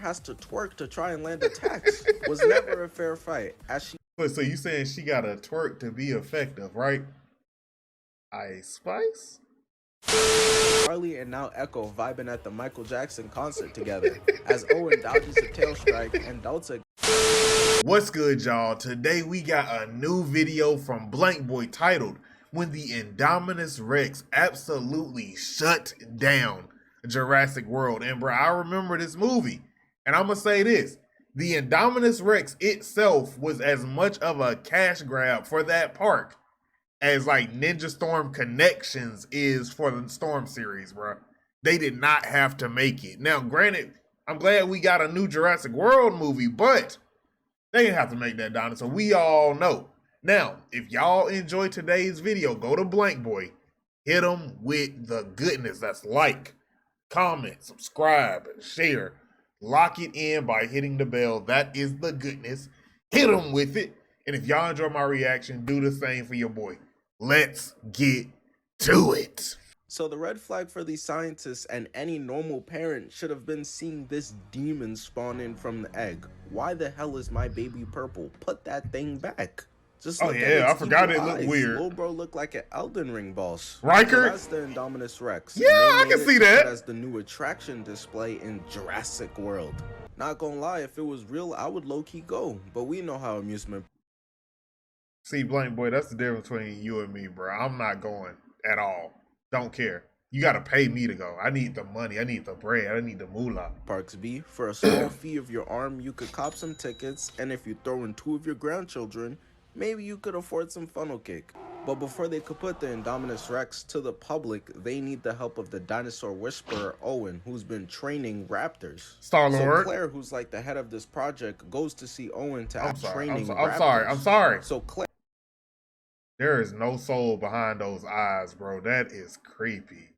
has to twerk to try and land attacks was never a fair fight, as she So you saying she gotta twerk to be effective, right? Ice Spice? Charlie and now Echo vibing at the Michael Jackson concert together, as Owen dodges a tail strike and Delta. What's good, y'all? Today we got a new video from Blank Boy titled "When the INDOMINUS Rex Absolutely Shut Down Jurassic World." And bro, I remember this movie, and I'm gonna say this: the INDOMINUS Rex itself was as much of a cash grab for that park as like Ninja Storm Connections is for the Storm series, bro. They did not have to make it. Now, granted, I'm glad we got a new Jurassic World movie, but they didn't have to make that dinosaur. We all know. Now, if y'all enjoyed today's video, go to Blank Boy. Hit them with the goodness. That's like, comment, subscribe, share. Lock it in by hitting the bell. That is the goodness. Hit them with it. And if y'all enjoy my reaction, do the same for your boy. Let's get to it. So the red flag for these scientists and any normal parent should have been seeing this demon spawning from the egg. Why the hell is my baby purple? Put that thing back. Just look at I its forgot evil it looked eyes. weird. Little bro looked like an Elden Ring boss. Riker? So that's the INDOMINUS Rex. Yeah, I can see that. As the new attraction display in Jurassic World. Not gonna lie, if it was real, I would low-key go. But we know how amusement. See, Blank Boy, that's the difference between you and me, bro. I'm not going at all. Don't care. You gotta pay me to go. I need the money. I need the bread. I need the moolah. Parks be. For a small fee of your arm, you could cop some tickets, and if you throw in 2 of your grandchildren, maybe you could afford some funnel cake. But before they could put the INDOMINUS Rex to the public, they need the help of the dinosaur whisperer Owen, who's been training Raptors. Star-Lord. So Claire, who's like the head of this project, goes to see Owen to ask training I'm sorry. So Claire. There is no soul behind those eyes, bro. That is creepy.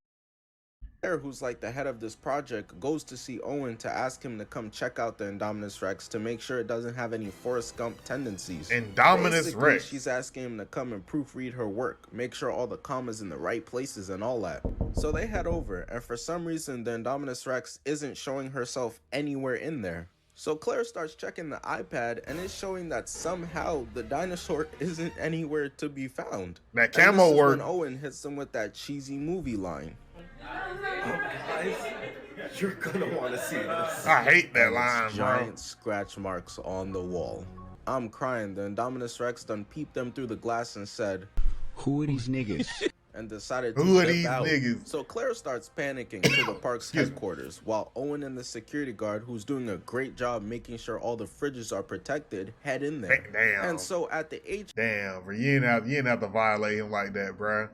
Claire, who's like the head of this project, goes to see Owen to ask him to come check out the INDOMINUS Rex to make sure it doesn't have any Forrest Gump tendencies. INDOMINUS Rex. She's asking him to come and proofread her work, make sure all the commas in the right places and all that. So they head over, and for some reason the INDOMINUS Rex isn't showing herself anywhere in there. So Claire starts checking the iPad, and it's showing that somehow the dinosaur isn't anywhere to be found. That camo work. When Owen hits him with that cheesy movie line. Oh, guys, you're gonna want to see this. I hate that line, Giant bro. scratch marks on the wall. I'm crying. The INDOMINUS Rex done peeped them through the glass and said, "Who are these niggas?" and decided to Who are dip these out. niggas? So Claire starts panicking to the park's headquarters, while Owen and the security guard, who's doing a great job making sure all the fridges are protected, head in there. Damn. And so at the Damn, bro. You didn't have to violate him like that, bro.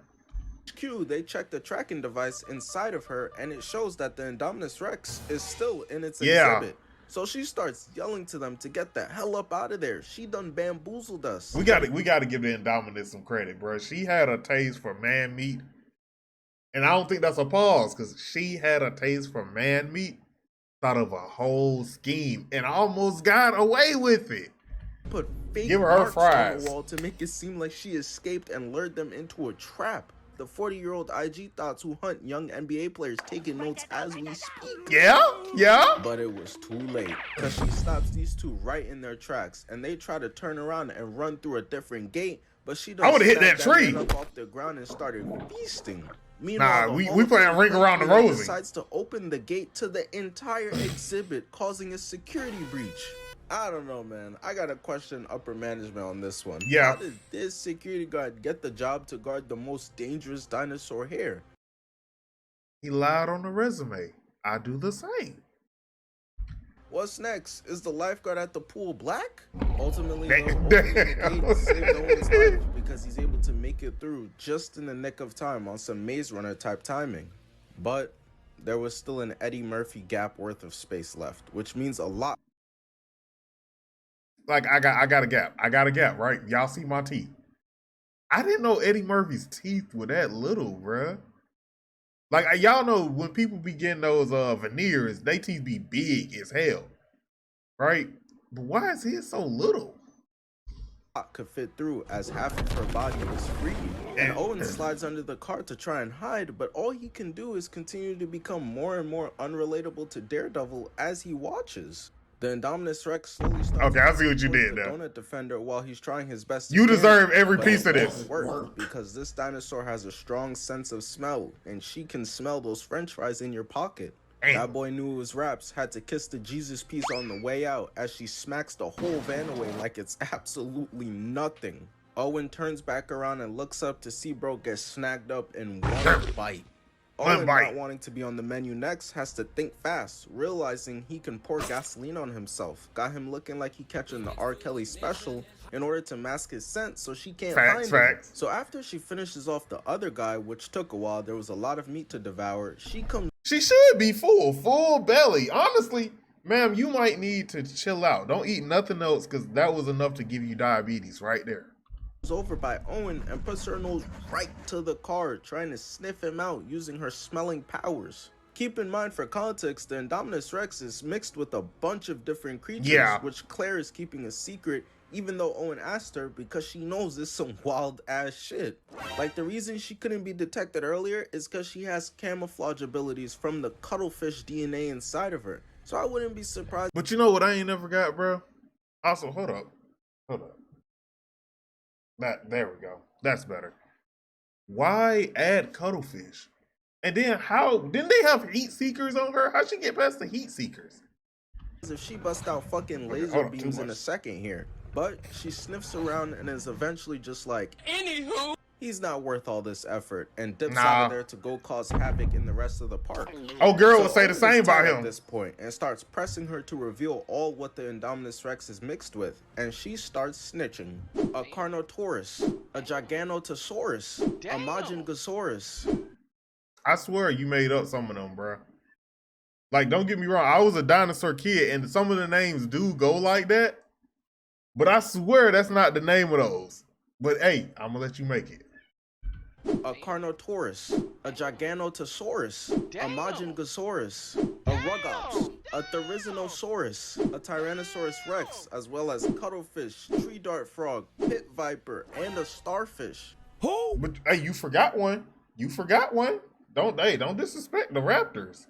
HQ, they check the tracking device inside of her, and it shows that the INDOMINUS Rex is still in its exhibit. So she starts yelling to them to get the hell up out of there. She done bamboozled us. We gotta give the INDOMINUS some credit, bro. She had a taste for man meat. And I don't think that's a pause, because she had a taste for man meat, thought of a whole scheme, and almost got away with it. Put fake Give her her marks on fries. the wall to make it seem like she escaped and lured them into a trap. The 40-year-old IG thoughts who hunt young NBA players taking notes as we speak. Yeah. But it was too late, because she stops these two right in their tracks, and they try to turn around and run through a different gate, but she I would've hit snapped that tree. man up off the ground and started feasting. Meanwhile, Nah, the we playing Ring Around the Rosie. decides to open the gate to the entire exhibit, causing a security breach. I don't know, man. I got to question upper management on this one. Yeah. How did this security guard get the job to guard the most dangerous dinosaur here? He lied on the resume. I do the same. What's next? Is the lifeguard at the pool black? Ultimately, Damn. though, opening the gate saved Owen's life because he's able to make it through just in the nick of time on some Maze Runner type timing. But there was still an Eddie Murphy gap worth of space left, which means a lot. Like, I got a gap. I got a gap, right? Y'all see my teeth. I didn't know Eddie Murphy's teeth were that little, bruh. Like, y'all know when people be getting those veneers, they teeth be big as hell, right? But why is his so little? could fit through as half of her body was free, and Owen slides under the car to try and hide, but all he can do is continue to become more and more unrelatable to Daredevil as he watches. The Indominus Rex slowly starts. Okay, I see what you did the there. donut defender while he's trying his best to You get deserve him, every but piece of it this. won't work because this dinosaur has a strong sense of smell, and she can smell those french fries in your pocket. That boy knew it was Raps, had to kiss the Jesus piece on the way out as she smacks the whole van away like it's absolutely nothing. Owen turns back around and looks up to see bro get snagged up in one bite. Owen, not wanting to be on the menu next, has to think fast, realizing he can pour gasoline on himself. Got him looking like he catching the R. Kelly special in order to mask his scent so she can't find him. So after she finishes off the other guy, which took a while, there was a lot of meat to devour, She should be full belly. Honestly, ma'am, you might need to chill out. Don't eat nothing else because that was enough to give you diabetes right there. Over by Owen and puts her nose right to the car, trying to sniff him out using her smelling powers. Keep in mind, for context, the Indominus Rex is mixed with a bunch of different creatures, which Claire is keeping a secret, even though Owen asked her, because she knows it's some wild ass shit. Like, the reason she couldn't be detected earlier is because she has camouflage abilities from the cuttlefish DNA inside of her. So I wouldn't be surprised. But you know what I ain't never got, bro? Also, hold up. There we go. That's better. Why add cuttlefish? And then how didn't they have heat seekers on her? How'd she get past the heat seekers? If she bust out fucking laser beams in a second here. But she sniffs around and is eventually just like, anywho, he's not worth all this effort, and dips out of there to go cause havoc in the rest of the park. Oh, girl would say the same about him at this point and starts pressing her to reveal all what the Indominus Rex is mixed with, and she starts snitching. A Carnotaurus, a Giganotosaurus, a Majingosaurus. I swear you made up some of them, bro. Like, don't get me wrong, I was a dinosaur kid, and some of the names do go like that, but I swear that's not the name of those. But hey, I'm gonna let you make it. A Carnotaurus, a Giganotosaurus, a Majingosaurus, a Rugops, a Therizinosaurus, a Tyrannosaurus Rex, as well as cuttlefish, tree dart frog, pit viper, and a starfish. Who? But hey, you forgot one. You forgot one. Don't disrespect the Raptors.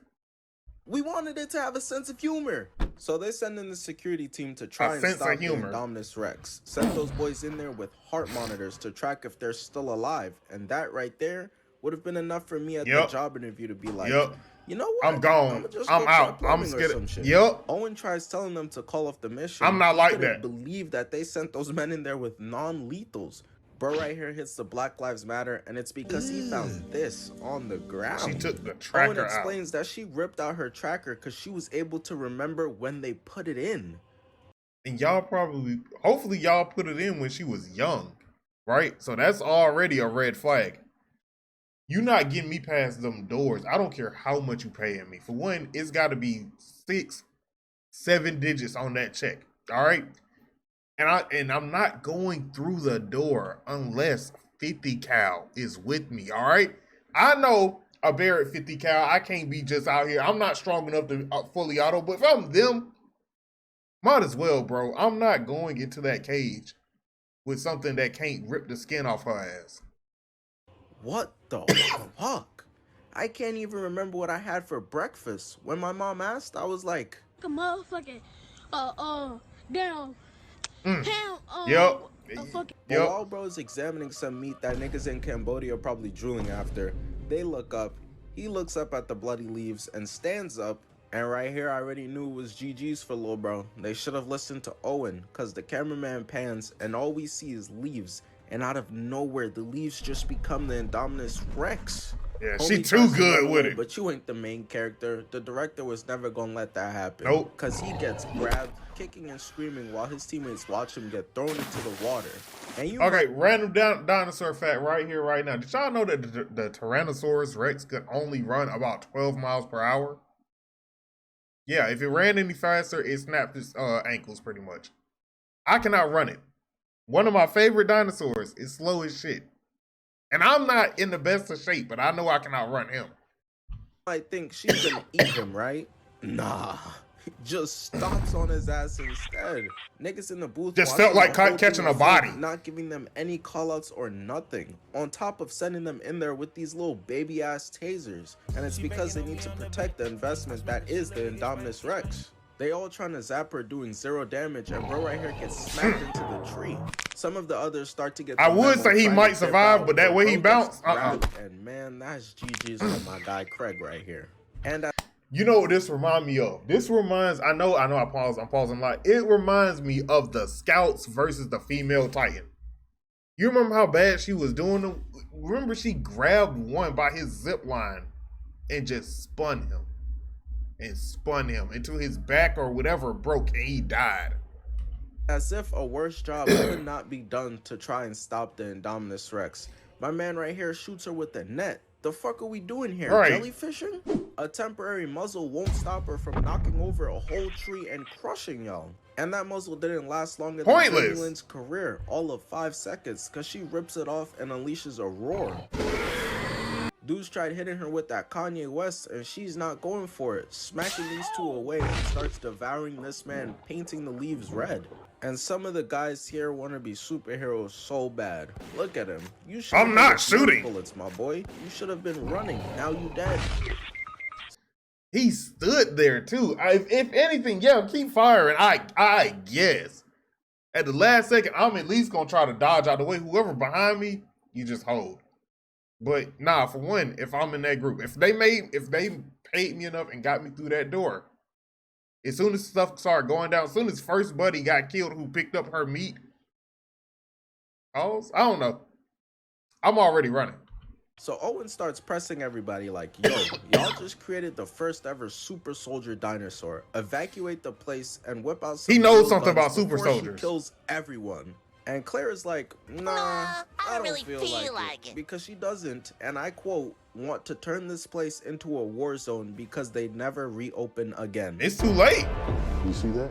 We wanted it to have a sense of humor. So they send in the security team to try and stop the Indominus Rex. Send those boys in there with heart monitors to track if they're still alive. And that right there would have been enough for me at the job interview to be like, you know what? I'm gone. I'm out. I'm scared. Owen tries telling them to call off the mission. I'm not like that. Believe that they sent those men in there with non-lethals. Bro right here hits the Black Lives Matter, and it's because he found this on the ground. She took the tracker Owen explains that she ripped out her tracker because she was able to remember when they put it in. And hopefully y'all put it in when she was young, right? So that's already a red flag. You not getting me past them doors. I don't care how much you paying me. For one, it's got to be 6, 7 digits on that check, all right? And I'm not going through the door unless 50 cal is with me, all right? I know a bear at 50 cal, I can't be just out here. I'm not strong enough to fully auto, but if I'm them, might as well, bro. I'm not going into that cage with something that can't rip the skin off her ass. What the fuck? I can't even remember what I had for breakfast. When my mom asked, I was like, a motherfucking, damn. While bro's examining some meat that niggas in Cambodia are probably drooling after, they look up. He looks up at the bloody leaves and stands up. And right here, I already knew it was GG's for lil bro. They should have listened to Owen, cause the cameraman pans and all we see is leaves. And out of nowhere, the leaves just become the Indominus Rex. Yeah, she too good with it. But you ain't the main character. The director was never gonna let that happen. Nope. Cause he gets grabbed, kicking and screaming while his teammates watch him get thrown into the water. And you random dinosaur fact right here, right now. Did y'all know that the Tyrannosaurus Rex could only run about 12 miles per hour? Yeah, if it ran any faster, it snapped its ankles pretty much. I cannot run it. One of my favorite dinosaurs is slow as shit. And I'm not in the best of shape, but I know I can outrun him. I think she's gonna eat him, right? Nah. just stomps on his ass instead. Niggas in the booth Just felt like catching a body. not giving them any callouts or nothing, on top of sending them in there with these little baby ass tasers. And it's because they need to protect the investment that is the Indominus Rex. They all trying to zap her, doing 0 damage, and bro right here gets smacked into the tree. Some of the others start to get. I would say he might survive, but that way he bounced. And man, that's GG's for my guy Craig right here. And you know what this reminds me of? This reminds, I know I'm pausing a lot. It reminds me of the Scouts versus the female Titan. You remember how bad she was doing them? Remember she grabbed one by his zip line and just spun him until his back or whatever broke and he died. As if a worse job could not be done to try and stop the Indominus Rex, my man right here shoots her with the net. The fuck are we doing here? Right. Jellyfishing? A temporary muzzle won't stop her from knocking over a whole tree and crushing y'all. And that muzzle didn't last longer than Jamielin's career, all of 5 seconds, cause she rips it off and unleashes a roar. Dudes tried hitting her with that Kanye West and she's not going for it, smacking these two away and starts devouring this man, painting the leaves red. And some of the guys here want to be superheroes so bad. Look at him. You should. I'm not shooting bullets, my boy. You should have been running. Now you dead. He stood there too. If anything, yeah, keep firing. I guess at the last second, I'm at least gonna try to dodge out of the way. Whoever behind me, you just hold. But nah, for one, if I'm in that group, if they paid me enough and got me through that door, as soon as stuff started going down, as soon as first buddy got killed who picked up her meat, I don't know. I'm already running. So Owen starts pressing everybody like, yo, y'all just created the first ever super soldier dinosaur. Evacuate the place and whip out some. He knows something about super soldiers. She kills everyone. And Claire is like, nah, I don't really feel like it. Because she doesn't, and I quote, want to turn this place into a war zone because they never reopen again. It's too late. You see that?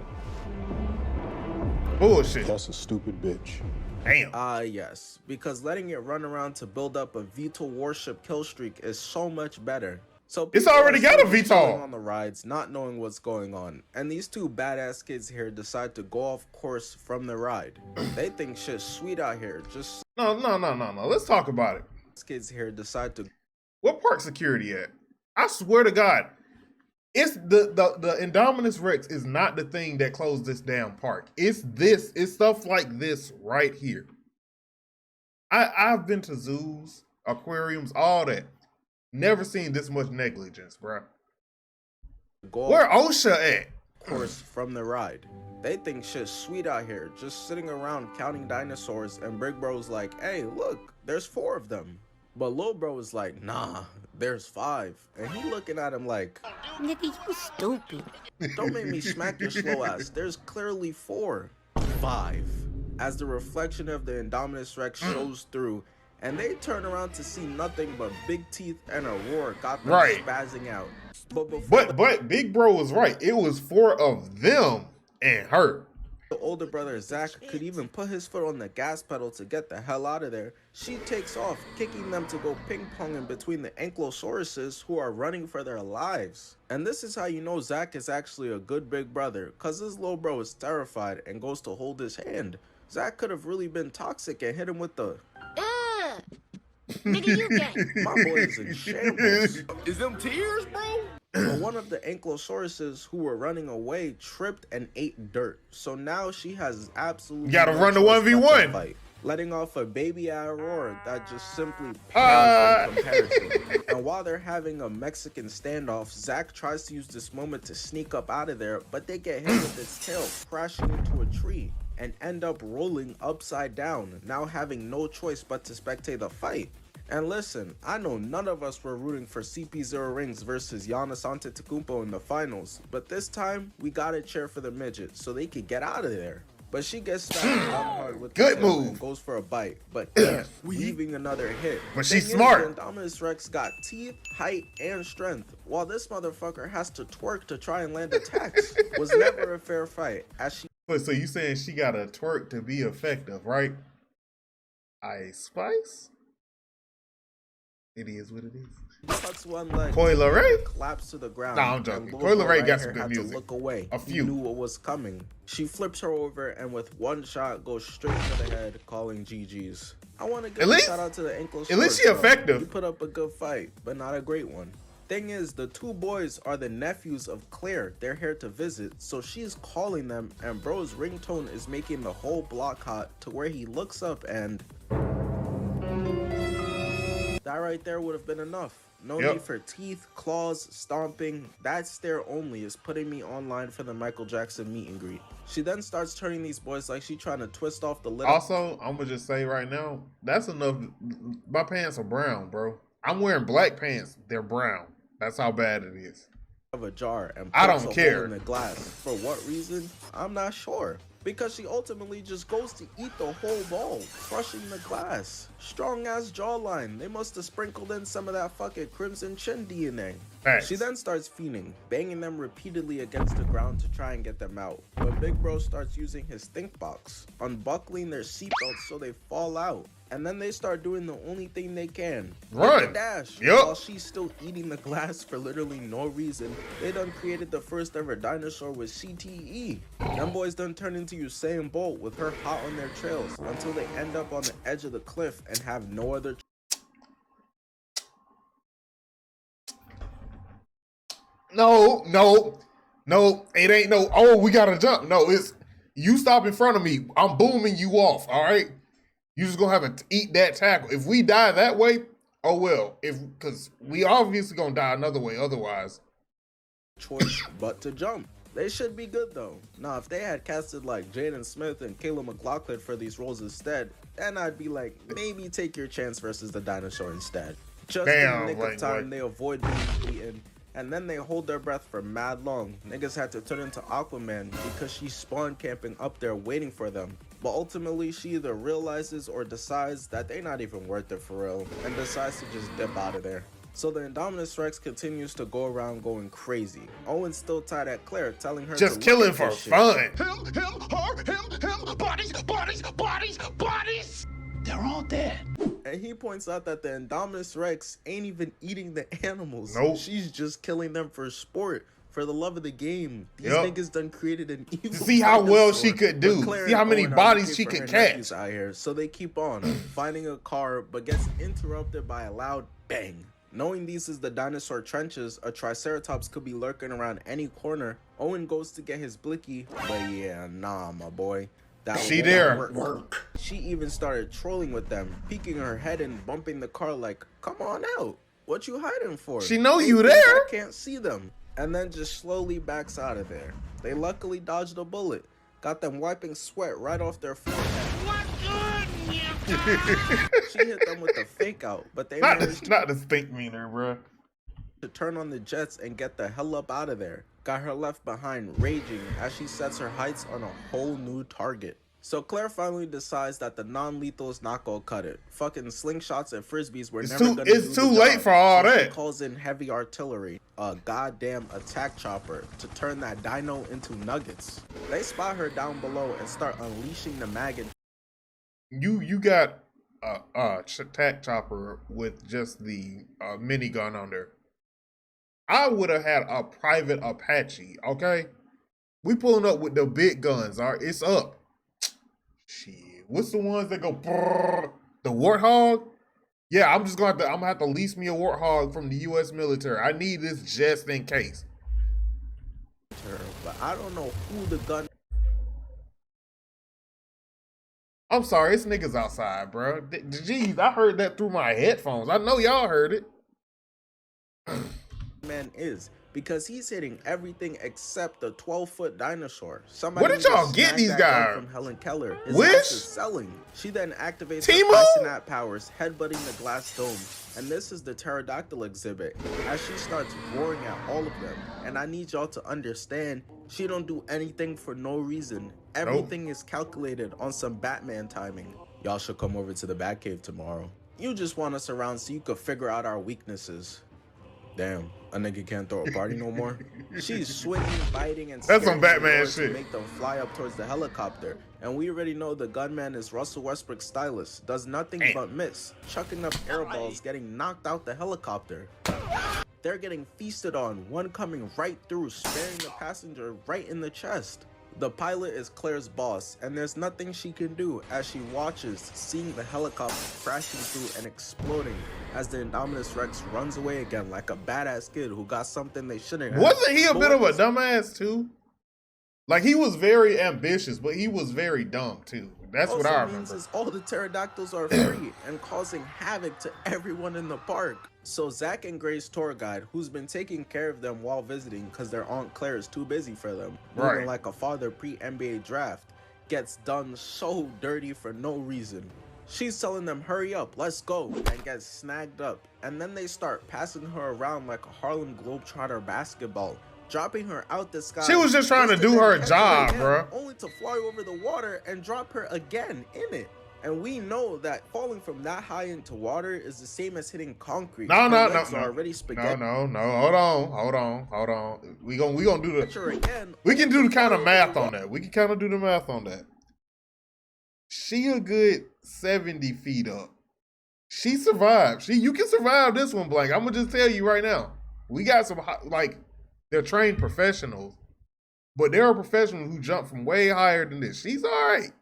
Bullshit. That's a stupid bitch. Damn. Yes, because letting it run around to build up a VTOL warship kill streak is so much better. So it's already got a VTOL on the rides, not knowing what's going on, and these two badass kids here decide to go off course from the ride. They think shit's sweet out here. Just no. Let's talk about it. Kids here decide to. What park security at? I swear to God, it's the Indominus Rex is not the thing that closed this damn park. It's stuff like this right here. I've been to zoos, aquariums, all that. Never seen this much negligence, bro. Where OSHA at? Course from the ride. They think shit's sweet out here, just sitting around counting dinosaurs, and Big Bro's like, hey, look, there's 4 of them. But Lil Bro is like, nah, there's 5. And he looking at him like, nigga, you stupid. Don't make me smack your slow ass. There's clearly 4. 5. As the reflection of the Indominus Rex shows through, and they turn around to see nothing but big teeth and a roar got them spazzing out. But Big Bro was right. It was 4 of them and her. The older brother Zach could even put his foot on the gas pedal to get the hell out of there. She takes off, kicking them to go ping-ponging between the ankylosauruses who are running for their lives. And this is how you know Zach is actually a good big brother, cause his little bro is terrified and goes to hold his hand. Zach could have really been toxic and hit him with the nigga, you gay. My boy is in shambles. Is them tears, bro? But one of the ankylosauruses who were running away tripped and ate dirt. So now she has absolutely gotta run the 1v1. Fight, letting off a baby roar that just simply pales in comparison. And while they're having a Mexican standoff, Zach tries to use this moment to sneak up out of there, but they get hit with its tail, crashing into a tree, and end up rolling upside down, now having no choice but to spectate the fight. And listen, I know none of us were rooting for CP0 Rings versus Giannis Antetokounmpo in the finals, but this time we gotta cheer for the midget so they could get out of there. But she gets smacked down hard with good the tail move and goes for a bite, but can't, leaving another hit. But she's smart. Indominus Rex got teeth, height, and strength, while this motherfucker has to twerk to try and land attacks. Was never a fair fight, as she. So you saying she got to twerk to be effective, right? Ice Spice? It is what it is. cuts one leg. Coil Ray? Collapsed to the ground. Nah, I'm joking. And Coil Ray right got hair some good had music. to look away. A few. He knew what was coming. She flips her over and with one shot goes straight for the head, calling GG's. I want to give a shout out to the ankle. At least she effective. You put up a good fight, but not a great one. Thing is, the two boys are the nephews of Claire. They're here to visit, so she's calling them, and bro's ringtone is making the whole block hot to where he looks up and... that right there would have been enough. No need for teeth, claws, stomping. That stare only is putting me online for the Michael Jackson meet and greet. She then starts turning these boys like she trying to twist off the lid. Also, I'm gonna just say right now, that's enough. My pants are brown, bro. I'm wearing black pants. They're brown. That's how bad it is. Of a jar and I puts don't a care. hole in the glass. For what reason? I'm not sure. Because she ultimately just goes to eat the whole bowl, crushing the glass. Strong ass jawline. They must have sprinkled in some of that fucking Crimson Chin DNA. Thanks. She then starts fiending, banging them repeatedly against the ground to try and get them out. But Big Bro starts using his think box, unbuckling their seatbelts so they fall out. And then they start doing the only thing they can. Run. Hit the dash. Yup. While she's still eating the glass for literally no reason. They done created the first ever dinosaur with CTE. Them boys done turn into Usain Bolt with her hot on their trails until they end up on the edge of the cliff and have no other No, it ain't no, oh, we gotta jump. No, it's, you stop in front of me, I'm booming you off, all right? You just gonna have to eat that tackle. If we die that way, oh well, because we obviously gonna die another way otherwise. choice but to jump. They should be good though. Now, if they had casted like Jaden Smith and Caleb McLaughlin for these roles instead, then I'd be like, maybe take your chance versus the dinosaur instead. Just in the nick of time, they avoid being eaten, and then they hold their breath for mad long. Niggas had to turn into Aquaman because she's spawn camping up there waiting for them. But ultimately, she either realizes or decides that they're not even worth it for real, and decides to just dip out of there. So the INDOMINUS REX continues to go around going crazy. Owen's still tied at Claire, telling her Just to killing look at for this shit. fun. Him, bodies. They're all dead. And he points out that the INDOMINUS REX ain't even eating the animals. Nope. She's just killing them for sport, for the love of the game. These Yup. niggas done created an evil See how well dinosaur. she could But do. Claire See how and many Owen are bodies looking she for could her catch. nephews out here, so they keep on finding a car, but gets interrupted by a loud bang. Knowing these is the dinosaur trenches, a triceratops could be lurking around any corner. Owen goes to get his blicky, but yeah, nah, my boy. That She won't there. work. She even started trolling with them, peeking her head and bumping the car like, come on out. What you hiding for? She know They you think there. I can't see them. And then just slowly backs out of there. They luckily dodged a bullet. Got them wiping sweat right off their forehead. She hit them with a fake out, but they managed Not the stink meaner, bro. to turn on the jets and get the hell up out of there. Got her left behind raging as she sets her heights on a whole new target. So Claire finally decides that the non-lethal is not gonna cut it. Fucking slingshots and frisbees were never gonna do It's the too late job. for all So that. She calls in heavy artillery, a goddamn attack chopper, to turn that dino into nuggets. They spot her down below and start unleashing the mag and You got a attack chopper with just the minigun on there. I would have had a private Apache, okay? We pulling up with the big guns, all right? It's up. Shit, what's the ones that go brrr? The Warthog? Yeah, I'm gonna have to lease me a Warthog from the U.S. military. I need this just in case. her, but I don't know who the gun I'm sorry, it's niggas outside, bro. Jeez, I heard that through my headphones. I know y'all heard it. man is, because he's hitting everything except the 12-foot dinosaur. Where did y'all get these guys? From Helen Keller. His Wish? ass is selling. She then activates Timo? her Synapse powers, headbutting the glass dome. And this is the pterodactyl exhibit, as she starts roaring at all of them. And I need y'all to understand, she don't do anything for no reason. Everything is calculated on some Batman timing. Y'all should come over to the Batcave tomorrow. You just want us around so you could figure out our weaknesses. Damn, a nigga can't throw a party no more. She's swinging, biting, and That's some scaring Batman the shit. to make them fly up towards the helicopter. And we already know the gunman is Russell Westbrook's stylist, does nothing but miss, chucking up air balls, getting knocked out the helicopter. They're getting feasted on, one coming right through, sparing the passenger right in the chest. The pilot is Claire's boss, and there's nothing she can do as she watches, seeing the helicopter crashing through and exploding as the Indominus Rex runs away again like a badass kid who got something they shouldn't have. Wasn't he a bit of a dumbass too? Like, he was very ambitious, but he was very dumb too. That's what I remember. Is all the pterodactyls are free and causing havoc to everyone in the park. So Zach and Gray's tour guide, who's been taking care of them while visiting because their Aunt Claire is too busy for them, moving like a father pre-NBA draft, gets done so dirty for no reason. She's telling them, hurry up, let's go, and gets snagged up. And then they start passing her around like a Harlem Globetrotter basketball, dropping her out the sky. She was just trying to do her job, bro. Only to fly over the water and drop her again in it. And we know that falling from that high into water is the same as hitting concrete. No. Already spaghetti. No. Hold on. We gonna do Again, we can do the kind of math on that. We can kind of do the math on that. She a good 70 feet up. She survived. You can survive this one, Blank. I'm gonna just tell you right now. We got some, like, they're trained professionals, but there are professionals who jump from way higher than this. She's all right.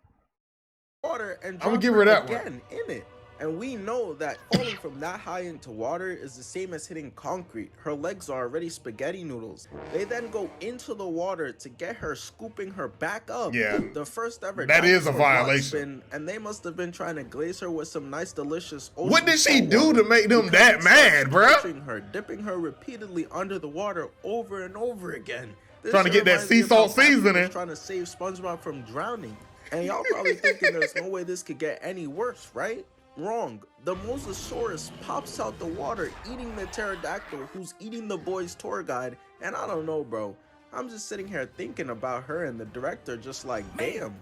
Water and I'm gonna give her that again one. in it. And we know that falling from that high into water is the same as hitting concrete. Her legs are already spaghetti noodles. They then go into the water to get her, scooping her back up. Yeah, the first ever. That is a violation. Spin, and they must have been trying to glaze her with some nice, delicious. What did she do to make them that mad, bruh? Her, dipping her repeatedly under the water over and over again. Trying to get that sea salt seasoning. Trying to save SpongeBob from drowning. And y'all probably thinking there's no way this could get any worse, right? Wrong. The Mosasaurus pops out the water, eating the pterodactyl who's eating the boy's tour guide. And I don't know, bro. I'm just sitting here thinking about her and the director just like, damn.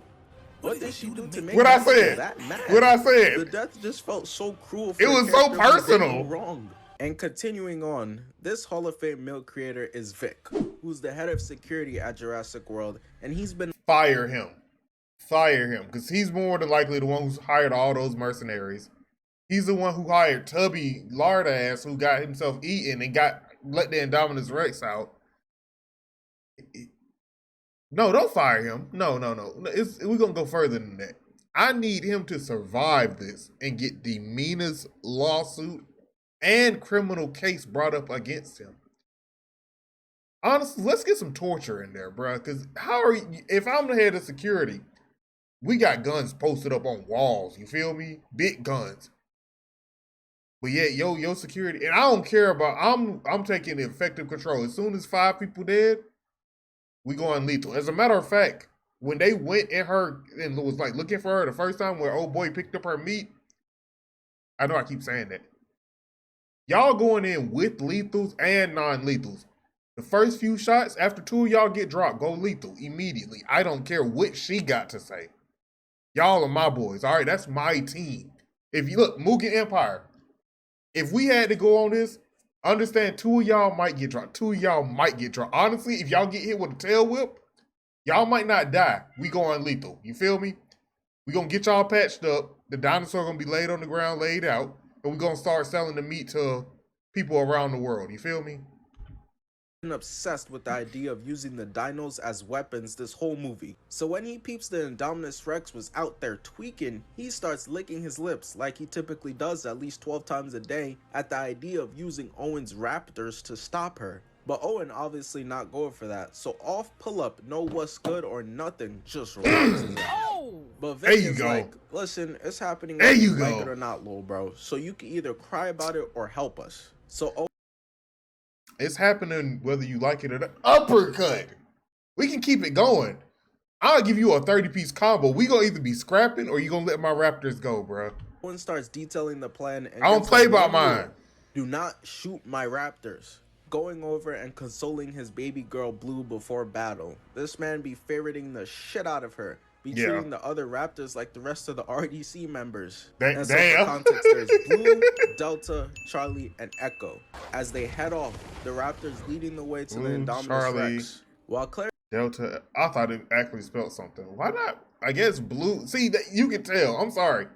What did she do to make what I said? That mad? What I said? The death just felt so cruel. It was so personal. Wrong. And continuing on, this Hall of Fame meal creator is Vic, who's the head of security at Jurassic World, and he's been fire him, because he's more than likely the one who's hired all those mercenaries. He's the one who hired Tubby Lardass, who got himself eaten and let the Indominus Rex out. No, don't fire him. No. We're gonna go further than that. I need him to survive this and get the meanest lawsuit and criminal case brought up against him. Honestly, let's get some torture in there, bro. Because if I'm the head of security, we got guns posted up on walls. You feel me? Big guns. But yeah, your security, and I don't care about. I'm taking effective control. As soon as 5 people dead, we going lethal. As a matter of fact, when they went in her and was like looking for her the first time, where old boy picked up her meat, I know I keep saying that. Y'all going in with lethals and non-lethals. The first few shots, after 2 of y'all get dropped, go lethal immediately. I don't care what she got to say. Y'all are my boys. All right, that's my team. If you look, Mugen Empire, if we had to go on this, understand 2 of y'all might get dropped. 2 of y'all might get dropped. Honestly, if y'all get hit with a tail whip, y'all might not die. We going lethal. You feel me? We gonna get y'all patched up. The dinosaur gonna be laid on the ground, laid out. And we're going to start selling the meat to people around the world. You feel me? Been obsessed with the idea of using the dinos as weapons this whole movie. So when he peeps the Indominus Rex was out there tweaking, he starts licking his lips like he typically does at least 12 times a day at the idea of using Owen's Raptors to stop her. But Owen obviously not going for that. So off pull up, no what's good or nothing, just rocks his ass. But Vic is like, listen, it's happening whether you like it or not, little bro. So you can either cry about it or help us. So it's happening whether you like it or not. Uppercut. We can keep it going. I'll give you a 30-piece combo. We gonna either be scrapping or you gonna let my Raptors go, bro. Owen starts detailing the plan. And I don't play by mine. Do not shoot my Raptors. Going over and consoling his baby girl Blue before battle. This man be ferreting the shit out of her, be Yeah. treating the other Raptors like the rest of the RDC members. Damn. And so for context, there's Blue, Delta, Charlie, and Echo. As they head off, the Raptors leading the way to the Blue, Indominus Charlie, Rex. While Claire Delta. I thought it actually spelled something. Why not? I guess Blue. See, that you can tell. I'm sorry.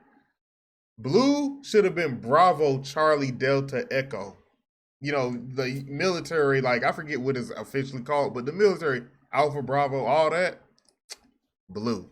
Blue should have been Bravo, Charlie, Delta, Echo. You know, the military, like, I forget what it's officially called, but the military, Alpha, Bravo, all that, Blue.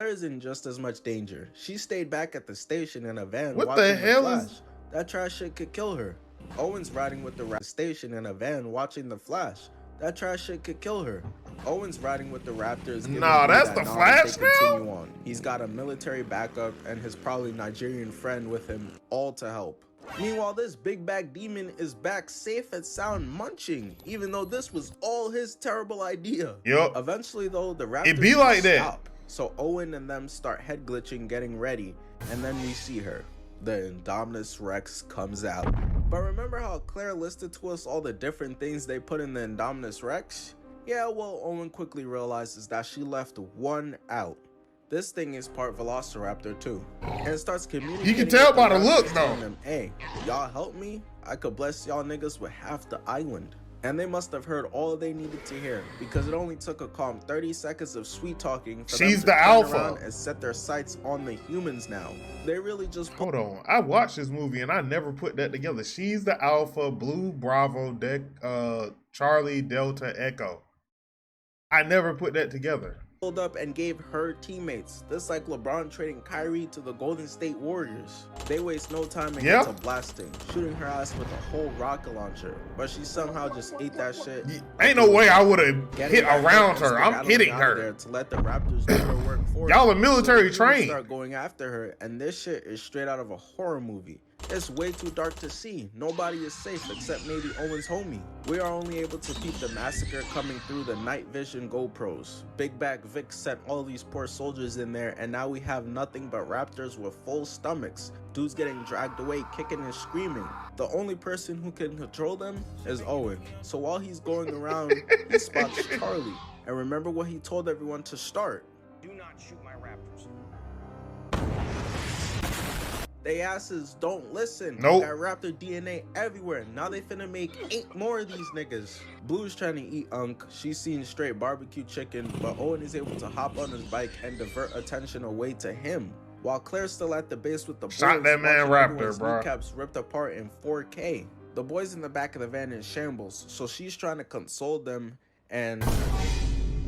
is in just as much danger. She stayed back at the station in a van What watching the hell Flash. is... That trash shit could kill her. Owen's riding with the station in a van watching the Flash. That trash shit could kill her. Owen's riding with the Raptors. Nah, that's the Flash now? On. He's got a military backup and his probably Nigerian friend with him, all to help. Meanwhile, this big bag demon is back safe and sound munching, even though this was all his terrible idea. Yup. Eventually, though, the Raptors It be like that. stop. So Owen and them start head glitching, getting ready, and then we see her. The Indominus Rex comes out. But remember how Claire listed to us all the different things they put in the Indominus Rex? Yeah, well, Owen quickly realizes that she left one out. This thing is part Velociraptor too, and starts communicating. You can tell by the look, though. Telling them, hey, y'all help me? I could bless y'all niggas with half the island. And they must have heard all they needed to hear, because it only took a calm 30 seconds of sweet talking for She's them to the turn alpha. around and set their sights on the humans now. They really just Hold on. I watched this movie and I never put that together. She's the Alpha, Blue, Bravo, Charlie, Delta, Echo. I never put that together. pulled up and gave her teammates. This like LeBron trading Kyrie to the Golden State Warriors. They waste no time and get to blasting, shooting her ass with a whole rocket launcher, but she somehow just ate that shit. Ain't no way I would have hit around her. I'm hitting her. To let the Raptors do their work for Y'all are military trained. Start going after her, and this shit is straight out of a horror movie. It's way too dark to see. Nobody is safe except maybe Owen's homie. We are only able to peep the massacre coming through the night vision GoPros. Big Back Vic sent all these poor soldiers in there, and now we have nothing but Raptors with full stomachs. Dudes getting dragged away, kicking and screaming. The only person who can control them is Owen. So while he's going around, he spots Charlie. And remember what he told everyone to start. Do not shoot my Raptors. They asses don't listen. Nope. Got Raptor DNA everywhere. Now they finna make 8 more of these niggas. Blue's trying to eat Unk. She's seen straight barbecue chicken, but Owen is able to hop on his bike and divert attention away to him. While Claire's still at the base with the boys, Shot that man watching Raptor, everyone's bro. kneecaps ripped apart in 4K. The boys in the back of the van in shambles, so she's trying to console them, and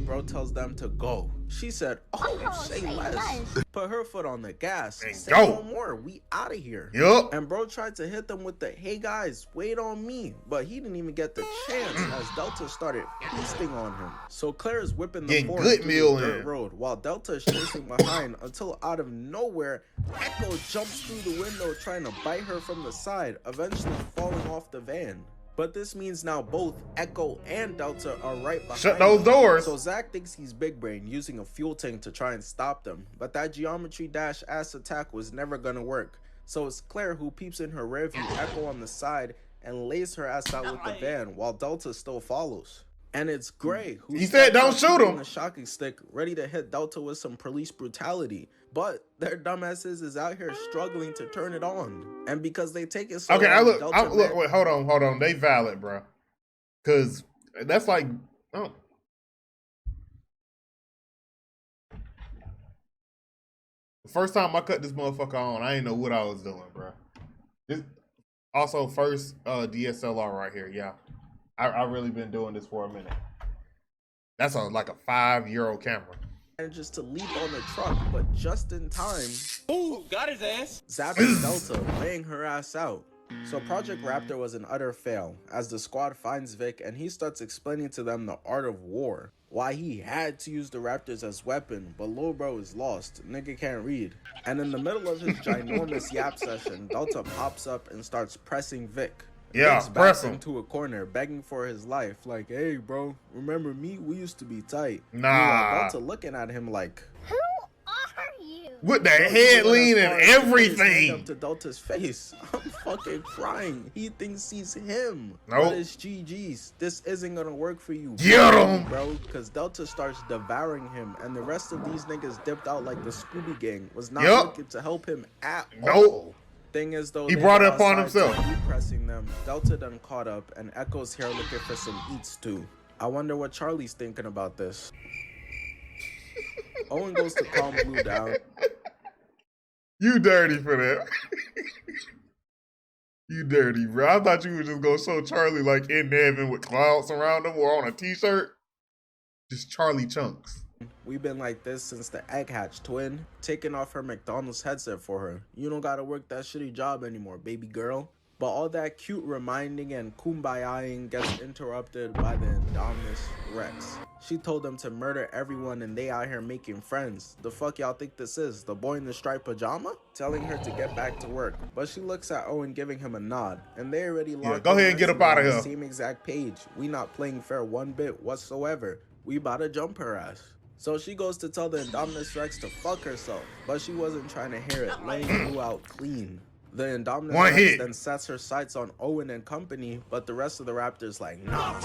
bro tells them to go. She said, oh, say less. Put her foot on the gas. And Say go. no more. We out of here. Yup. And bro tried to hit them with the, hey guys, wait on me. But he didn't even get the chance as Delta started feasting on him. So Claire is whipping the Getting form good through meal the dirt in. road while Delta is chasing behind until out of nowhere, Echo jumps through the window trying to bite her from the side, eventually falling off the van. But this means now both Echo and Delta are right behind Shut those them. doors. So Zach thinks he's big brain using a fuel tank to try and stop them, but that geometry dash ass attack was never gonna work. So it's Claire who peeps in her rear view, Echo on the side, and lays her ass out with the van while Delta still follows. And it's Gray who He said, "Don't steps up shoot him." on the shocking stick, ready to hit Delta with some police brutality. But their dumbasses is out here struggling to turn it on. And because they take it so Okay, long, look, wait, hold on. They valid, bro. Cause that's like, oh. The first time I cut this motherfucker on, I didn't know what I was doing, bro. This also first DSLR right here, yeah. I really been doing this for a minute. That's like a 5-year-old camera. manages to leap on the truck, but just in time, Ooh, got his ass. zapping Delta, laying her ass out. So Project Raptor was an utter fail, as the squad finds Vic and he starts explaining to them the art of war. Why he had to use the Raptors as weapon, but Lil Bro is lost, nigga can't read. And in the middle of his ginormous yap session, Delta pops up and starts pressing Vic. Yeah, Vic's press backs him. into a corner, begging for his life, like, hey bro, remember me? We used to be tight. Nah. Meanwhile, Delta looking at him like, Who are you? With the Bro, head he went lean as and far as to put his hand everything. up to Delta's face. I'm fucking crying. He thinks he's him. Nope. But it's GG's. This isn't gonna work for you, Get him. bro. Because Delta starts devouring him, and the rest of these niggas dipped out like the Scooby Gang. Was not looking to help him at all. Thing is, though, He they brought it got upon outside himself. to keep pressing them. Delta done caught up, and Echo's here looking for some eats too. I wonder what Charlie's thinking about this. Owen goes to calm Blue down. You dirty for that. You dirty, bro. I thought you were just gonna show Charlie like in heaven with clouds around him or on a t-shirt. Just Charlie chunks. We've been like this since the egg hatch, twin. Taking off her McDonald's headset for her. You don't gotta work that shitty job anymore, baby girl. But all that cute reminding and kumbayaing gets interrupted by the INDOMINUS REX. She told them to murder everyone and they out here making friends. The fuck y'all think this is? The boy in the striped pajama? Telling her to get back to work. But she looks at Owen giving him a nod. And they already locked go ahead and get up out of on the here. same exact page. We not playing fair one bit whatsoever. We about to jump her ass. So she goes to tell the INDOMINUS REX to fuck herself. But she wasn't trying to hear it, laying Blue out clean. The INDOMINUS REX then sets her sights on Owen and company, but the rest of the Raptors like, nah.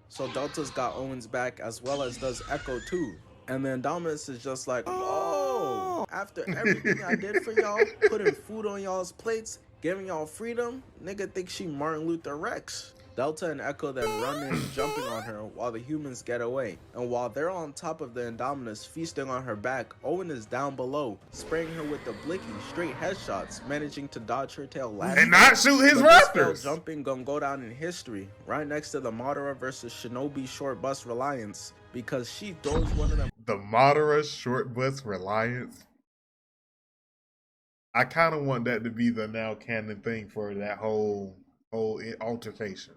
So Delta's got Owen's back as well as does Echo too. And the INDOMINUS is just like, oh, after everything I did for y'all, putting food on y'all's plates, giving y'all freedom, nigga think she Martin Luther Rex. Delta and Echo then run in, jumping on her while the humans get away. And while they're on top of the INDOMINUS feasting on her back, Owen is down below, spraying her with the blicky, straight headshots, managing to dodge her tail last And not shoot his but this Raptors. jumping gonna go down in history, right next to the Madara versus Shinobi short bus Reliance, because she throws one of them. The Madara short bus Reliance. I kind of want that to be the now canon thing for that whole altercation.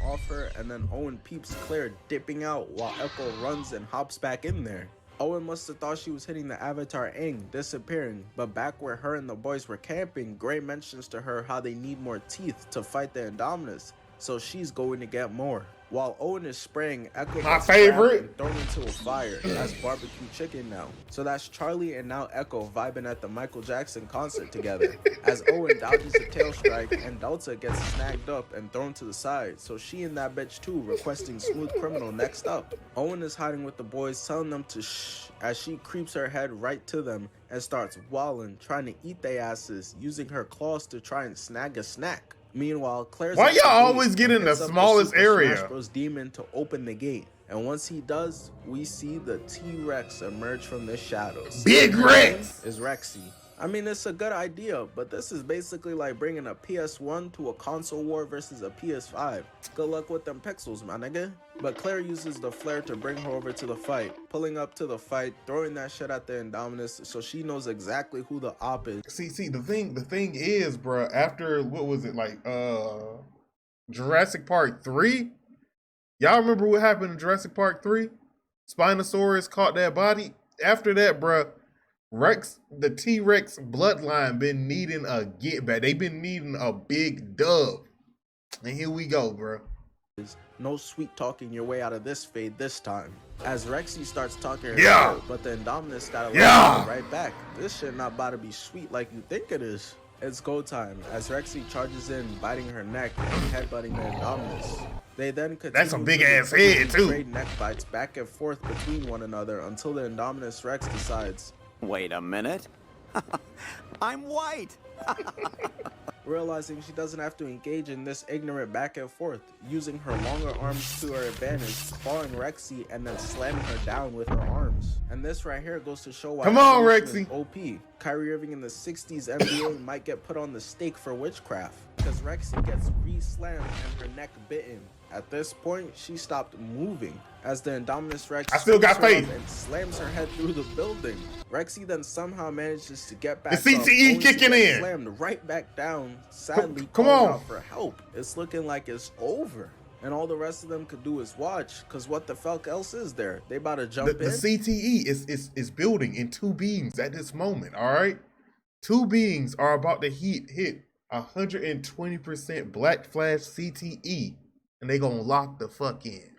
Off her, and then Owen peeps Claire dipping out while Echo runs and hops back in there. Owen must have thought she was hitting the Avatar Aang, disappearing, but back where her and the boys were camping, Gray mentions to her how they need more teeth to fight the INDOMINUS, so she's going to get more. While Owen is spraying, Echo gets grabbed and thrown into a fire as barbecue chicken now. So that's Charlie and now Echo vibing at the Michael Jackson concert together. As Owen dodges a tail strike and Delta gets snagged up and thrown to the side. So she and that bitch too, requesting Smooth Criminal next up. Owen is hiding with the boys, telling them to shh as she creeps her head right to them and starts walling, trying to eat their asses, using her claws to try and snag a snack. Meanwhile, Claire's why y'all always get in the smallest area? Smash Bros. Demon to open the gate, and once he does, we see the T-Rex emerge from the shadows. Big Rex is Rexy. I mean, it's a good idea, but this is basically like bringing a PS1 to a console war versus a PS5. Good luck with them pixels, my nigga. But Claire uses the flare to bring her over to the fight, pulling up to the fight, throwing that shit at the INDOMINUS so she knows exactly who the op is. See, the thing is, bruh, after, what was it, like, Jurassic Park 3? Y'all remember what happened in Jurassic Park 3? Spinosaurus caught that body. After that, bruh, Rex, the T-Rex bloodline been needing a get back. They been needing a big dub. And here we go, bro. No sweet talking your way out of this fade this time. As Rexy starts talking her out, but the INDOMINUS gotta let her right back. This shit not about to be sweet like you think it is. It's go time as Rexy charges in, biting her neck and headbutting the INDOMINUS. They then continue. That's a big ass head too. Trade neck bites back and forth between one another until the INDOMINUS REX decides, wait a minute. I'm white. realizing she doesn't have to engage in this ignorant back and forth, using her longer arms to her advantage, clawing Rexy and then slamming her down with her arms. And this right here goes to show why Rexy OP. Kyrie Irving in the 60s NBA might get put on the stake for witchcraft, because Rexy gets re-slammed and her neck bitten. At this point, she stopped moving as the INDOMINUS REX and slams her head through the building. Rexy then somehow manages to get back the CTE kicking in, slammed right back down, sadly calling out for help. It's looking like it's over. And all the rest of them could do is watch, because what the fuck else is there? They about to jump in? The CTE is building in two beings at this moment, all right? Two beings are about to hit 120% Black Flash CTE, and they gonna lock the fuck in.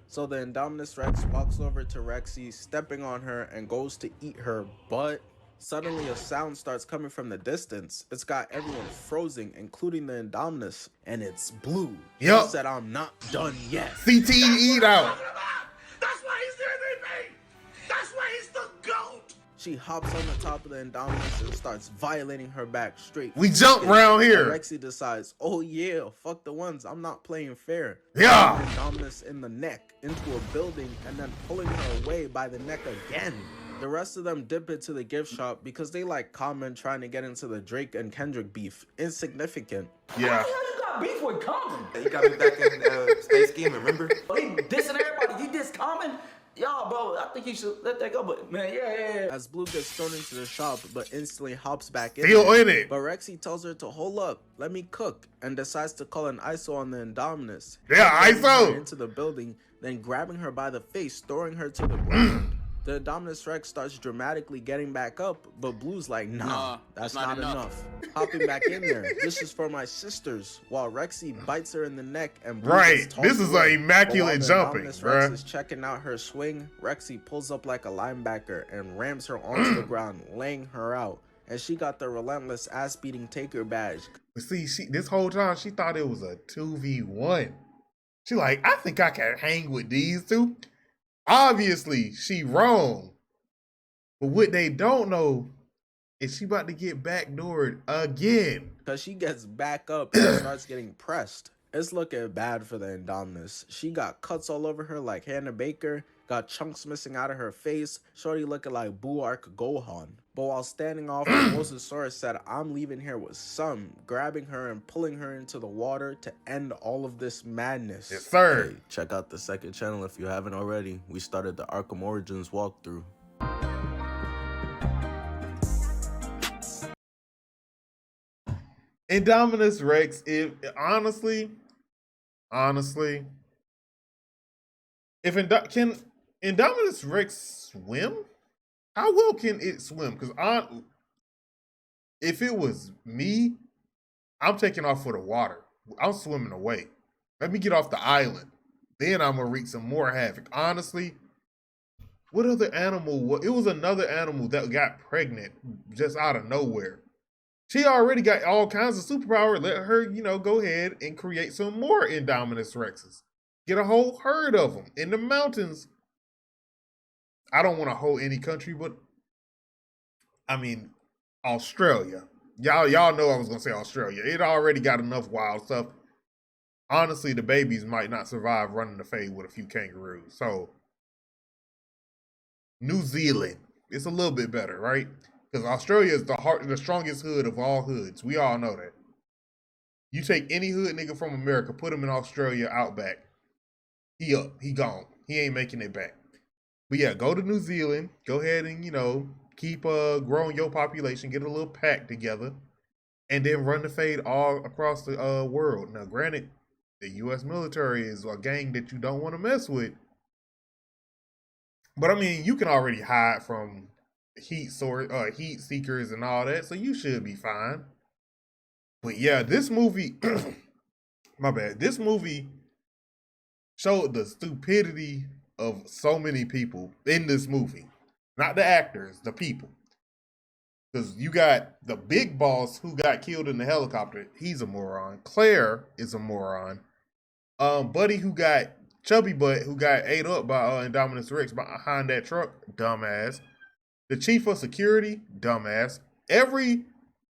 So the INDOMINUS REX walks over to Rexy, stepping on her, and goes to eat her, but Suddenly, a sound starts coming from the distance. It's got everyone frozen, including the Indominus, and it's Blue. Yup. She said, "I'm not done yet." CTE'd out. That's why he's the MVP! That's why he's the GOAT! She hops on the top of the Indominus and starts violating her back straight. We jump round here. And Rexy decides, "Oh yeah, fuck the ones. I'm not playing fair." Yeah. Indominus in the neck into a building and then pulling her away by the neck again. The rest of them dip into the gift shop because they like Common trying to get into the Drake and Kendrick beef. Insignificant. Yeah. You got beef with Common. You got me back in state scheme, remember? He dissing everybody. He diss Common. Y'all, bro, I think you should let that go. But man, yeah. As Blue gets thrown into the shop, but instantly hops back in. Still in it. But Rexy tells her to hold up, let me cook, and decides to call an ISO on the Indominus. Yeah, Dragging her ISO. into the building, then grabbing her by the face, throwing her to the ground. The Indominus Rex starts dramatically getting back up, but Blue's like, nah, that's not enough. Hopping back in there, this is for my sisters, while Rexy bites her in the neck and Blue gets tossed This is away. an immaculate But while jumping, the Indominus Rex bruh. is checking out her swing, Rexy pulls up like a linebacker and rams her onto the ground, laying her out. And she got the relentless ass-beating taker badge. But see, this whole time she thought it was a 2v1. She like, I think I can hang with these two. Obviously, she wrong. But what they don't know is she about to get backdoored again. Because she gets back up and starts getting pressed. It's looking bad for the Indominus. She got cuts all over her like Hannah Baker, got chunks missing out of her face, shorty looking like Buark Gohan. But while standing off, Mosasaurus said, "I'm leaving here with some," grabbing her and pulling her into the water to end all of this madness. Yes, sir. Hey, check out the second channel if you haven't already. We started the Arkham Origins walkthrough. Indominus Rex, honestly, can Indominus Rex swim? How well can it swim? Because if it was me, I'm taking off for the water. I'm swimming away. Let me get off the island. Then I'm gonna wreak some more havoc. Honestly, what other animal? It was another animal that got pregnant just out of nowhere. She already got all kinds of superpower. Let her, go ahead and create some more Indominus Rexes. Get a whole herd of them in the mountains. I don't want to hold any country, but I mean, Australia. Y'all know I was gonna say Australia. It already got enough wild stuff. Honestly, the babies might not survive running the fade with a few kangaroos. So, New Zealand, it's a little bit better, right? Because Australia is the strongest hood of all hoods. We all know that. You take any hood nigga from America, put him in Australia outback, he up, he gone. He ain't making it back. But yeah, go to New Zealand. Go ahead and, keep growing your population, get a little pack together, and then run the fade all across the world. Now, granted, the U.S. military is a gang that you don't want to mess with. But I mean, you can already hide from heat seekers and all that, so you should be fine. But yeah, this movie, my bad. This movie showed the stupidity of so many people in this movie. Not the actors, the people. Because you got the big boss who got killed in the helicopter. He's a moron. Claire is a moron. Buddy who got Chubby Butt who got ate up by Indominus Rex behind that truck. Dumbass. The chief of security. Dumbass. Every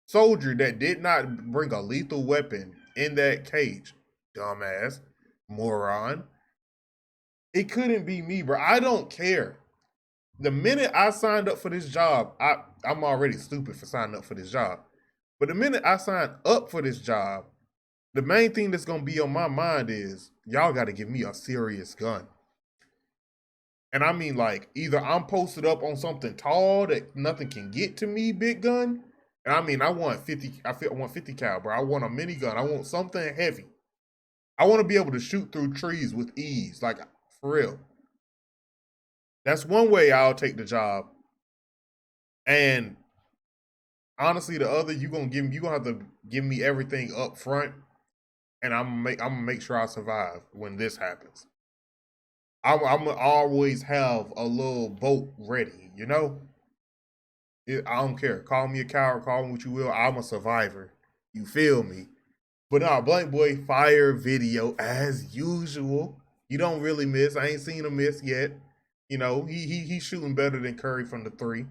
soldier that did not bring a lethal weapon in that cage. Dumbass. Moron. It couldn't be me, bro. I don't care. The minute I signed up for this job, I'm already stupid for signing up for this job. But the minute I signed up for this job, the main thing that's going to be on my mind is, y'all got to give me a serious gun. And I mean, like, either I'm posted up on something tall that nothing can get to me, big gun. And I mean, I want 50 cal, bro. I want a minigun. I want something heavy. I want to be able to shoot through trees with ease, like, for real. That's one way I'll take the job. And honestly, the other, you're gonna have to give me everything up front, and I'm gonna make sure I survive when this happens. I'm gonna always have a little boat ready, I don't care. Call me a coward, call me what you will. I'm a survivor. You feel me? But nah, Blank Boy, fire video as usual. You don't really miss. I ain't seen him miss yet. You know, he's shooting better than Curry from the 3.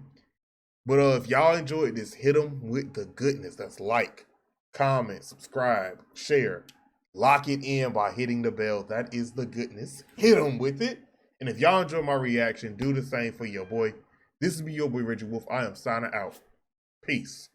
But if y'all enjoyed this, hit him with the goodness. That's like, comment, subscribe, share. Lock it in by hitting the bell. That is the goodness. Hit him with it. And if y'all enjoy my reaction, do the same for your boy. This is me, your boy, Reggie Wolf. I am signing out. Peace.